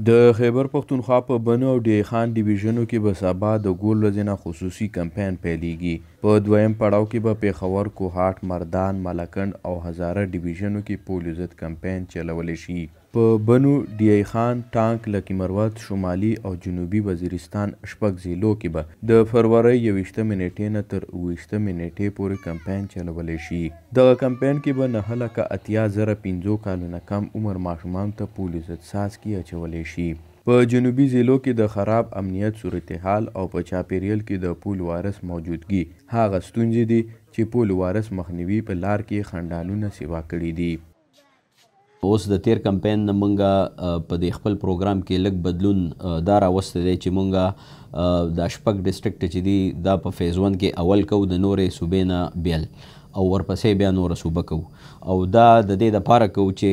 د خیبر پښتونخوا په بنو او ډی خان ډیویژنو کې به سبا د ګول ورځې نه خصوصي کمپاین پیلیږي. په دویم پړاو کې به پیښور، کوهاټ، مردان، ملکنډ او هزاره ډیویژنو کې پولیو ضد کمپاین چلولی شي. په بنو، ډی خان، ټانک، لکی مروت، شمالي او جنوبي وزیرستان شپږ ضلعو کې به د فروری 21 نیټې نه تر 28 نیټې پورې کمپاین چلولی شي. دغه کمپاین کې به 9,80,5 کالو نه کم عمر ماشومانو ته پولیو ضد څاڅکي اچولی شي. په جنوبي ضلعو کې د خراب امنیت صورتحال او په چاپیریال کې د پولیو وایرس موجودګي هغه ستونزې دي چې پولیو وایرس مخنیوي په لار کې خنډانونه سیوا کړي دي. اوس د تیر کمپاین نه مونږه په دې خپل پروګرام کې لږ بدلون دا راوستی دی چې مونږه دا شپږ ډسټرکټ چې دي دا په فیز 1 کې اول کوو د نورې صوبې نه بیل او ورپسې بیا نوره صوبه کوو او دا د دې دپاره کوو چې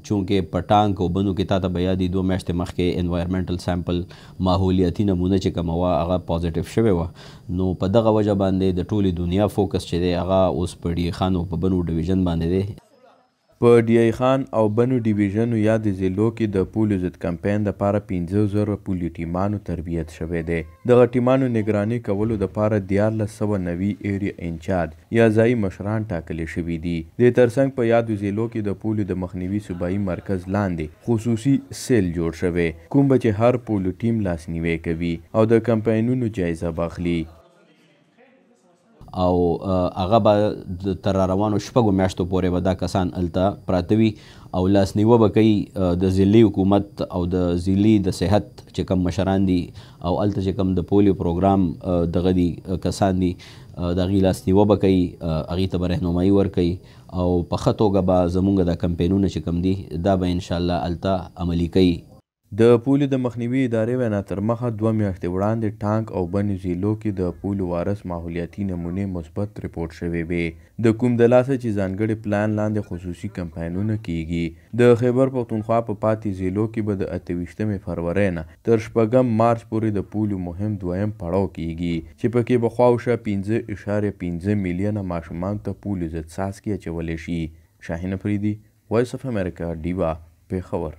چونکې په ټانک او بنو کې تاته به یادي 2 میاشتې مخکې انوایرمنټل سیمپل ماحولیاتي نمونه چې کومه وه هغه پازیټیو شوې وه، نو په دغه وجه باندې د ټولې دنیا فوکس چې دی هغه اوس په ډی خان او په بنو ډیویژن باندې دی. په ډی خان او بنو ډیویژنو یا د ضلعو کې د پولیو ضد کمپاین دپاره 15,000 پولیو ټیمانو تربیت شوی دی. دغه ټیمانو نگراني کولو دپاره 1490 ایریا انچارج یا ځایي مشران ټاکلی شوي دي. د ترڅنګ په یادو ضلعو کې د پولیو د مخنیوي صوبایي مرکز لاندې خصوصي سیل جوړ شوی کوم به چې هر پولیو ټیم لاسنیوی کوي او د کمپاینونو جایزه به اخلي او هغه به تر روانو شپږو میاشتو پورې به دا کسان هلته پراته وي او لاسنیوه به کوي د ضلعي حکومت او د ضلعي د صحت چې کوم مشران دي او هلته چې کوم د پولیو پروګرام دغه دي کسان دي د هغې لاسنیوه به کوي، هغې ته به رهنمایي ورکوي او په ښه توګه به زمونږ دا کمپینونه چې کوم دي دا به انشاءالله هلته عملي کوي. د پولیو د مخنیوي ادارې وینا تر مخه 2 میاشتې وړاندې ټانک او بنو ضلعو کې د پولیو وایرس ماحولیاتي نمونې مثبت ریپورټ شوې وې. د کوم د لاسه چې ځانګړي پلان لاندې خصوصي کمپاینونه کیږي. د خیبر پښتونخوا په پاتې ضلعو کې به د 28 فروری نه تر 4 مارچ پورې د پولیو مهم دویم پړاو کیږي چې پکې به خواوشا 5.5 میلیونه ماشومانو ته پولیو ضد څاڅکي اچولی شي. شاهین افریدي، وایس اف امریکا، ډیوا، پیښور.